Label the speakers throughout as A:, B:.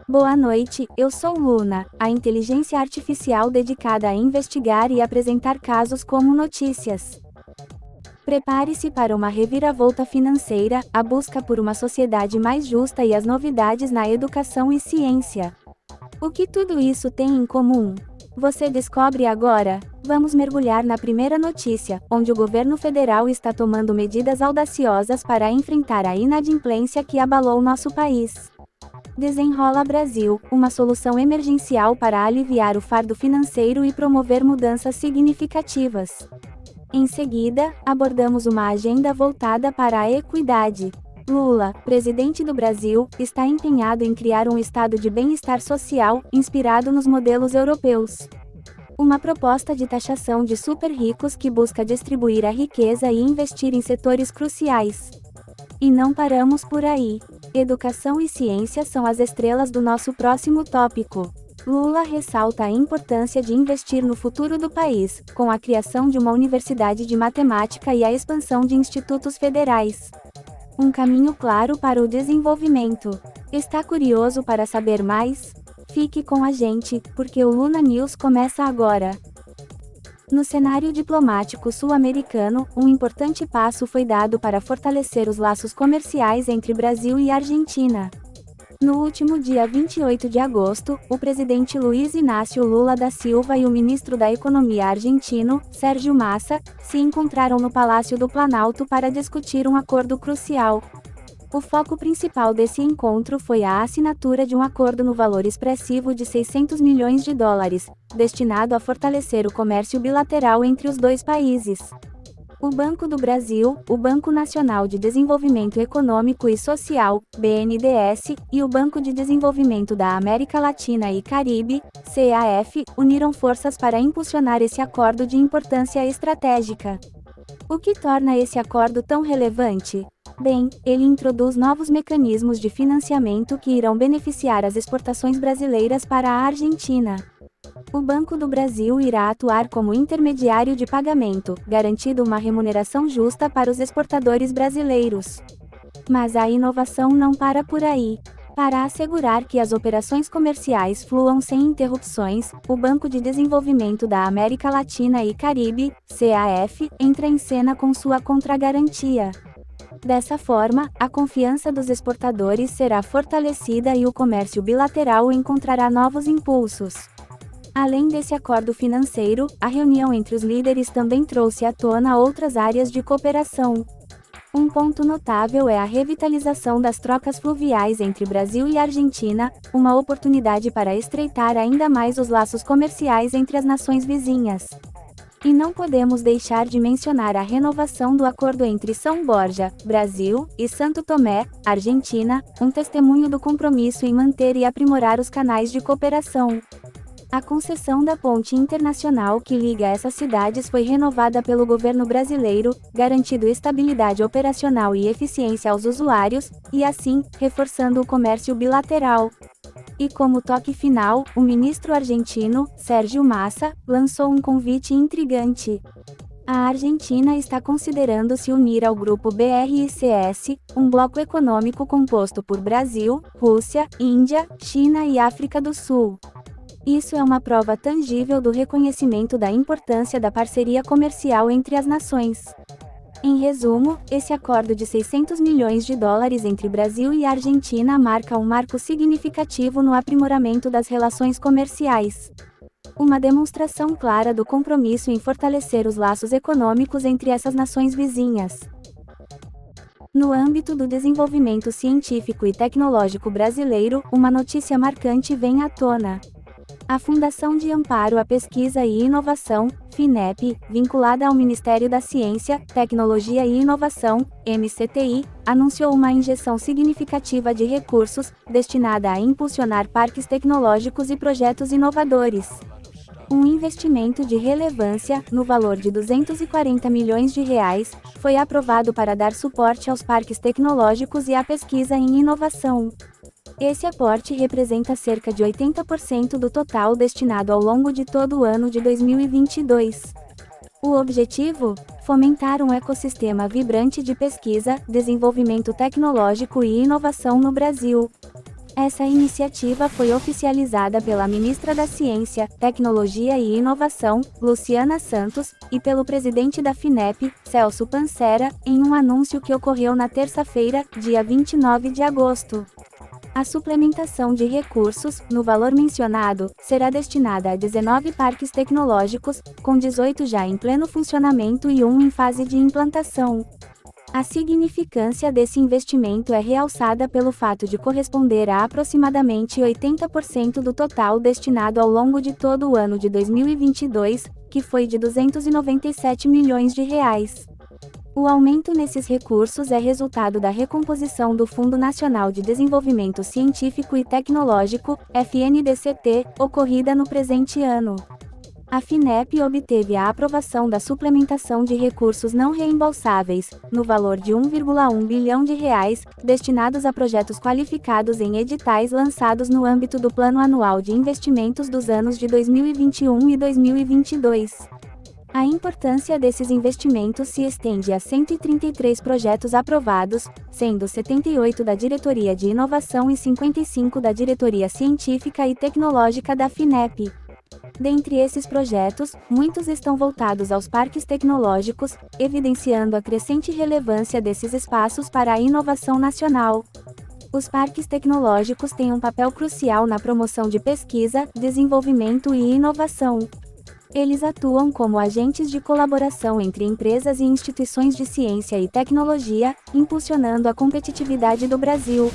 A: Boa noite, eu sou Luna, a inteligência artificial dedicada a investigar e apresentar casos como notícias. Prepare-se para uma reviravolta financeira, a busca por uma sociedade mais justa e as novidades na educação e ciência. O que tudo isso tem em comum? Você descobre agora. Vamos mergulhar na primeira notícia, onde o governo federal está tomando medidas audaciosas para enfrentar a inadimplência que abalou nosso país. Desenrola Brasil, uma solução emergencial para aliviar o fardo financeiro e promover mudanças significativas. Em seguida, abordamos uma agenda voltada para a equidade. Lula, presidente do Brasil, está empenhado em criar um estado de bem-estar social, inspirado nos modelos europeus. Uma proposta de taxação de super-ricos que busca distribuir a riqueza e investir em setores cruciais. E não paramos por aí. Educação e ciência são as estrelas do nosso próximo tópico. Lula ressalta a importância de investir no futuro do país, com a criação de uma universidade de matemática e a expansão de institutos federais. Um caminho claro para o desenvolvimento. Está curioso para saber mais? Fique com a gente, porque o Luna News começa agora. No cenário diplomático sul-americano, um importante passo foi dado para fortalecer os laços comerciais entre Brasil e Argentina. No último dia 28 de agosto, o presidente Luiz Inácio Lula da Silva e o ministro da Economia argentino, Sérgio Massa, se encontraram no Palácio do Planalto para discutir um acordo crucial. O foco principal desse encontro foi a assinatura de um acordo no valor expressivo de US$ 600 milhões, destinado a fortalecer o comércio bilateral entre os dois países. O Banco do Brasil, o Banco Nacional de Desenvolvimento Econômico e Social, BNDES, e o Banco de Desenvolvimento da América Latina e Caribe, CAF, uniram forças para impulsionar esse acordo de importância estratégica. O que torna esse acordo tão relevante? Bem, ele introduz novos mecanismos de financiamento que irão beneficiar as exportações brasileiras para a Argentina. O Banco do Brasil irá atuar como intermediário de pagamento, garantindo uma remuneração justa para os exportadores brasileiros. Mas a inovação não para por aí. Para assegurar que as operações comerciais fluam sem interrupções, o Banco de Desenvolvimento da América Latina e Caribe, CAF, entra em cena com sua contragarantia. Dessa forma, a confiança dos exportadores será fortalecida e o comércio bilateral encontrará novos impulsos. Além desse acordo financeiro, a reunião entre os líderes também trouxe à tona outras áreas de cooperação. Um ponto notável é a revitalização das trocas fluviais entre Brasil e Argentina, uma oportunidade para estreitar ainda mais os laços comerciais entre as nações vizinhas. E não podemos deixar de mencionar a renovação do acordo entre São Borja, Brasil, e Santo Tomé, Argentina, um testemunho do compromisso em manter e aprimorar os canais de cooperação. A concessão da ponte internacional que liga essas cidades foi renovada pelo governo brasileiro, garantindo estabilidade operacional e eficiência aos usuários, e assim, reforçando o comércio bilateral. E como toque final, o ministro argentino, Sérgio Massa, lançou um convite intrigante. A Argentina está considerando se unir ao grupo BRICS, um bloco econômico composto por Brasil, Rússia, Índia, China e África do Sul. Isso é uma prova tangível do reconhecimento da importância da parceria comercial entre as nações. Em resumo, esse acordo de US$ 600 milhões entre Brasil e Argentina marca um marco significativo no aprimoramento das relações comerciais. Uma demonstração clara do compromisso em fortalecer os laços econômicos entre essas nações vizinhas. No âmbito do desenvolvimento científico e tecnológico brasileiro, uma notícia marcante vem à tona. A Fundação de Amparo à Pesquisa e Inovação, FINEP, vinculada ao Ministério da Ciência, Tecnologia e Inovação, MCTI, anunciou uma injeção significativa de recursos, destinada a impulsionar parques tecnológicos e projetos inovadores. Um investimento de relevância, no valor de R$ 240 milhões, foi aprovado para dar suporte aos parques tecnológicos e à pesquisa em inovação. Esse aporte representa cerca de 80% do total destinado ao longo de todo o ano de 2022. O objetivo? Fomentar um ecossistema vibrante de pesquisa, desenvolvimento tecnológico e inovação no Brasil. Essa iniciativa foi oficializada pela ministra da Ciência, Tecnologia e Inovação, Luciana Santos, e pelo presidente da FINEP, Celso Pancera, em um anúncio que ocorreu na terça-feira, dia 29 de agosto. A suplementação de recursos, no valor mencionado, será destinada a 19 parques tecnológicos, com 18 já em pleno funcionamento e um em fase de implantação. A significância desse investimento é realçada pelo fato de corresponder a aproximadamente 80% do total destinado ao longo de todo o ano de 2022, que foi de R$ 297 milhões. O aumento nesses recursos é resultado da recomposição do Fundo Nacional de Desenvolvimento Científico e Tecnológico, FNDCT, ocorrida no presente ano. A FINEP obteve a aprovação da suplementação de recursos não reembolsáveis, no valor de R$ 1,1 bilhão, destinados a projetos qualificados em editais lançados no âmbito do Plano Anual de Investimentos dos anos de 2021 e 2022. A importância desses investimentos se estende a 133 projetos aprovados, sendo 78 da Diretoria de Inovação e 55 da Diretoria Científica e Tecnológica da FINEP. Dentre esses projetos, muitos estão voltados aos parques tecnológicos, evidenciando a crescente relevância desses espaços para a inovação nacional. Os parques tecnológicos têm um papel crucial na promoção de pesquisa, desenvolvimento e inovação. Eles atuam como agentes de colaboração entre empresas e instituições de ciência e tecnologia, impulsionando a competitividade do Brasil.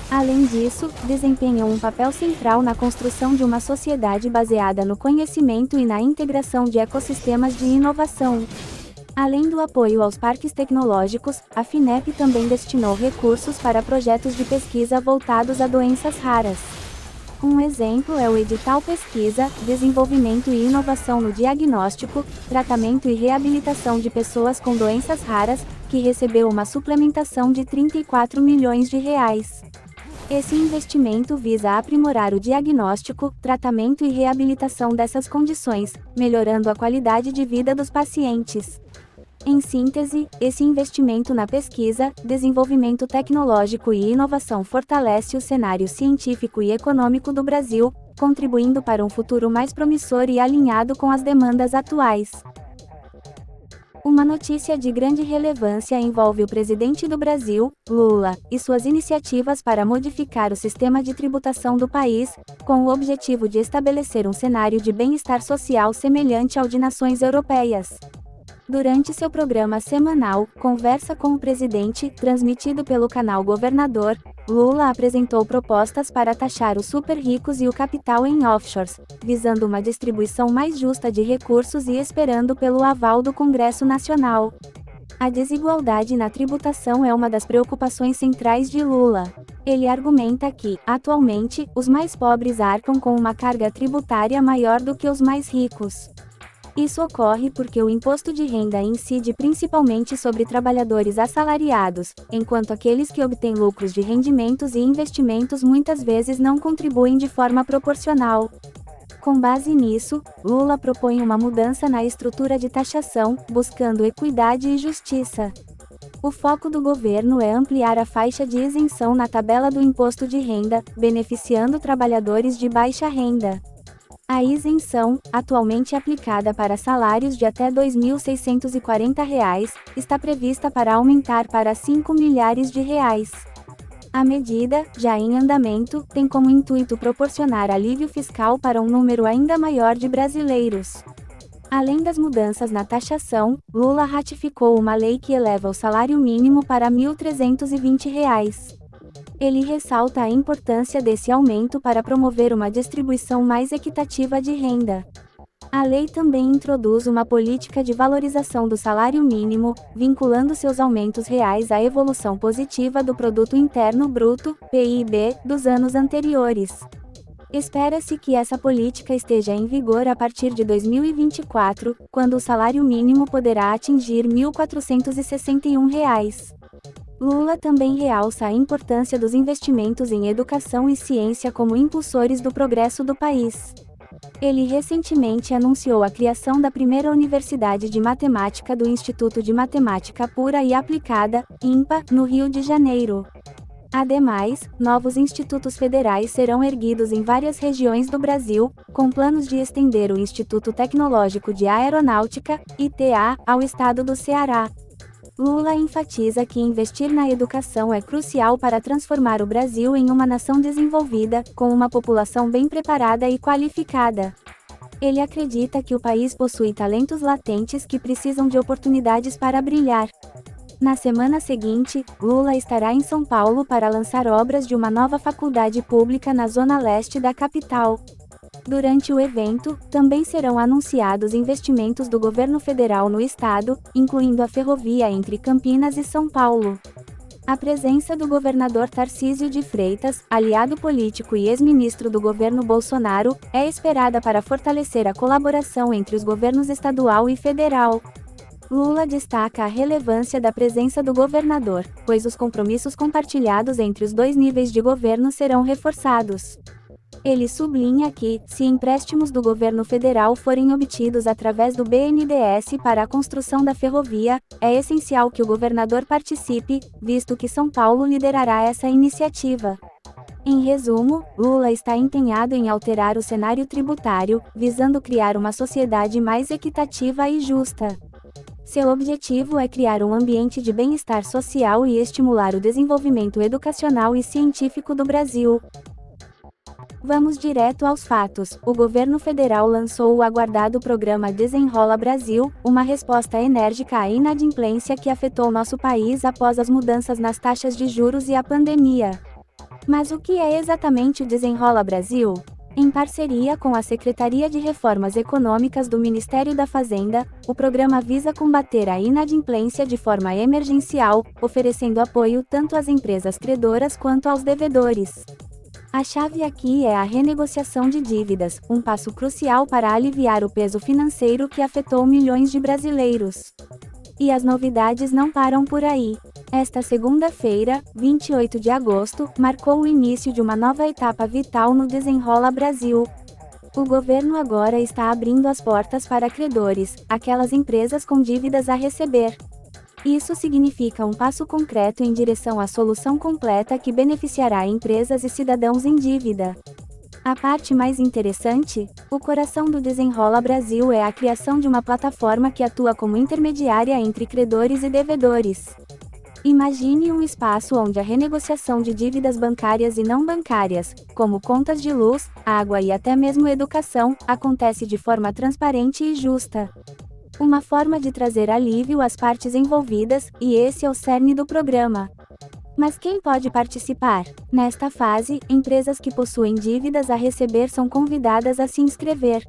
A: Além disso, desempenham um papel central na construção de uma sociedade baseada no conhecimento e na integração de ecossistemas de inovação. Além do apoio aos parques tecnológicos, a FINEP também destinou recursos para projetos de pesquisa voltados a doenças raras. Um exemplo é o edital Pesquisa, Desenvolvimento e Inovação no Diagnóstico, Tratamento e Reabilitação de Pessoas com Doenças Raras, que recebeu uma suplementação de R$ 34 milhões. Esse investimento visa aprimorar o diagnóstico, tratamento e reabilitação dessas condições, melhorando a qualidade de vida dos pacientes. Em síntese, esse investimento na pesquisa, desenvolvimento tecnológico e inovação fortalece o cenário científico e econômico do Brasil, contribuindo para um futuro mais promissor e alinhado com as demandas atuais. Uma notícia de grande relevância envolve o presidente do Brasil, Lula, e suas iniciativas para modificar o sistema de tributação do país, com o objetivo de estabelecer um cenário de bem-estar social semelhante ao de nações europeias. Durante seu programa semanal, Conversa com o Presidente, transmitido pelo canal Governador, Lula apresentou propostas para taxar os super-ricos e o capital em offshores, visando uma distribuição mais justa de recursos e esperando pelo aval do Congresso Nacional. A desigualdade na tributação é uma das preocupações centrais de Lula. Ele argumenta que, atualmente, os mais pobres arcam com uma carga tributária maior do que os mais ricos. Isso ocorre porque o imposto de renda incide principalmente sobre trabalhadores assalariados, enquanto aqueles que obtêm lucros de rendimentos e investimentos muitas vezes não contribuem de forma proporcional. Com base nisso, Lula propõe uma mudança na estrutura de taxação, buscando equidade e justiça. O foco do governo é ampliar a faixa de isenção na tabela do imposto de renda, beneficiando trabalhadores de baixa renda. A isenção, atualmente aplicada para salários de até R$ 2.640, está prevista para aumentar para R$ 5 milhares. A medida, já em andamento, tem como intuito proporcionar alívio fiscal para um número ainda maior de brasileiros. Além das mudanças na taxação, Lula ratificou uma lei que eleva o salário mínimo para R$ 1.320. Ele ressalta a importância desse aumento para promover uma distribuição mais equitativa de renda. A lei também introduz uma política de valorização do salário mínimo, vinculando seus aumentos reais à evolução positiva do Produto Interno Bruto, PIB, dos anos anteriores. Espera-se que essa política esteja em vigor a partir de 2024, quando o salário mínimo poderá atingir R$ 1.461. Lula também realça a importância dos investimentos em educação e ciência como impulsores do progresso do país. Ele recentemente anunciou a criação da primeira Universidade de Matemática do Instituto de Matemática Pura e Aplicada, INPA, no Rio de Janeiro. Ademais, novos institutos federais serão erguidos em várias regiões do Brasil, com planos de estender o Instituto Tecnológico de Aeronáutica, ITA, ao estado do Ceará. Lula enfatiza que investir na educação é crucial para transformar o Brasil em uma nação desenvolvida, com uma população bem preparada e qualificada. Ele acredita que o país possui talentos latentes que precisam de oportunidades para brilhar. Na semana seguinte, Lula estará em São Paulo para lançar obras de uma nova faculdade pública na zona leste da capital. Durante o evento, também serão anunciados investimentos do governo federal no estado, incluindo a ferrovia entre Campinas e São Paulo. A presença do governador Tarcísio de Freitas, aliado político e ex-ministro do governo Bolsonaro, é esperada para fortalecer a colaboração entre os governos estadual e federal. Lula destaca a relevância da presença do governador, pois os compromissos compartilhados entre os dois níveis de governo serão reforçados. Ele sublinha que, se empréstimos do governo federal forem obtidos através do BNDES para a construção da ferrovia, é essencial que o governador participe, visto que São Paulo liderará essa iniciativa. Em resumo, Lula está empenhado em alterar o cenário tributário, visando criar uma sociedade mais equitativa e justa. Seu objetivo é criar um ambiente de bem-estar social e estimular o desenvolvimento educacional e científico do Brasil. Vamos direto aos fatos. O governo federal lançou o aguardado programa Desenrola Brasil, uma resposta enérgica à inadimplência que afetou nosso país após as mudanças nas taxas de juros e a pandemia. Mas o que é exatamente o Desenrola Brasil? Em parceria com a Secretaria de Reformas Econômicas do Ministério da Fazenda, o programa visa combater a inadimplência de forma emergencial, oferecendo apoio tanto às empresas credoras quanto aos devedores. A chave aqui é a renegociação de dívidas, um passo crucial para aliviar o peso financeiro que afetou milhões de brasileiros. E as novidades não param por aí. Esta segunda-feira, 28 de agosto, marcou o início de uma nova etapa vital no Desenrola Brasil. O governo agora está abrindo as portas para credores, aquelas empresas com dívidas a receber. Isso significa um passo concreto em direção à solução completa que beneficiará empresas e cidadãos em dívida. A parte mais interessante, o coração do Desenrola Brasil é a criação de uma plataforma que atua como intermediária entre credores e devedores. Imagine um espaço onde a renegociação de dívidas bancárias e não bancárias, como contas de luz, água e até mesmo educação, acontece de forma transparente e justa. Uma forma de trazer alívio às partes envolvidas, e esse é o cerne do programa. Mas quem pode participar? Nesta fase, empresas que possuem dívidas a receber são convidadas a se inscrever.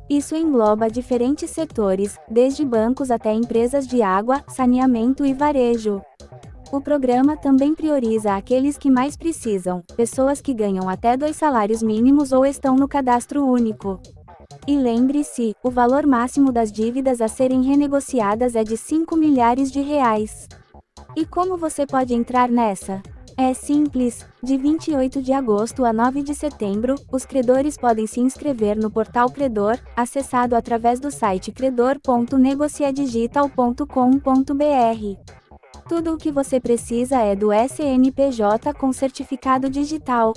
A: Isso engloba diferentes setores, desde bancos até empresas de água, saneamento e varejo. O programa também prioriza aqueles que mais precisam, pessoas que ganham até 2 salários mínimos ou estão no cadastro único. E lembre-se, o valor máximo das dívidas a serem renegociadas é de R$5 milhares. E como você pode entrar nessa? É simples, de 28 de agosto a 9 de setembro, os credores podem se inscrever no portal Credor, acessado através do site credor.negociadigital.com.br. Tudo o que você precisa é do CNPJ com certificado digital.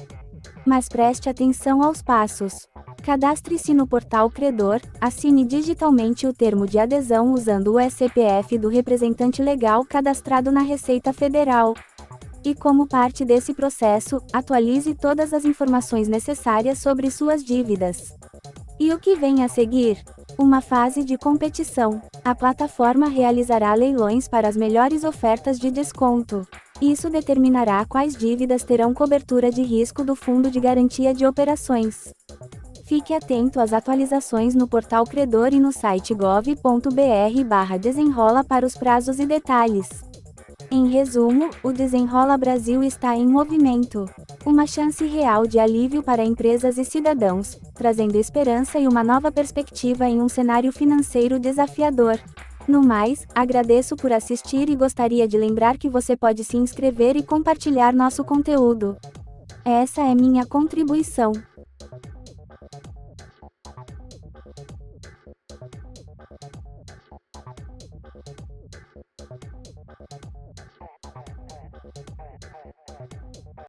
A: Mas preste atenção aos passos. Cadastre-se no portal Credor, assine digitalmente o termo de adesão usando o CPF do representante legal cadastrado na Receita Federal. E como parte desse processo, atualize todas as informações necessárias sobre suas dívidas. E o que vem a seguir? Uma fase de competição. A plataforma realizará leilões para as melhores ofertas de desconto. Isso determinará quais dívidas terão cobertura de risco do Fundo de Garantia de Operações. Fique atento às atualizações no portal Credor e no site gov.br/desenrola para os prazos e detalhes. Em resumo, o Desenrola Brasil está em movimento. Uma chance real de alívio para empresas e cidadãos, trazendo esperança e uma nova perspectiva em um cenário financeiro desafiador. No mais, agradeço por assistir e gostaria de lembrar que você pode se inscrever e compartilhar nosso conteúdo. Essa é minha contribuição.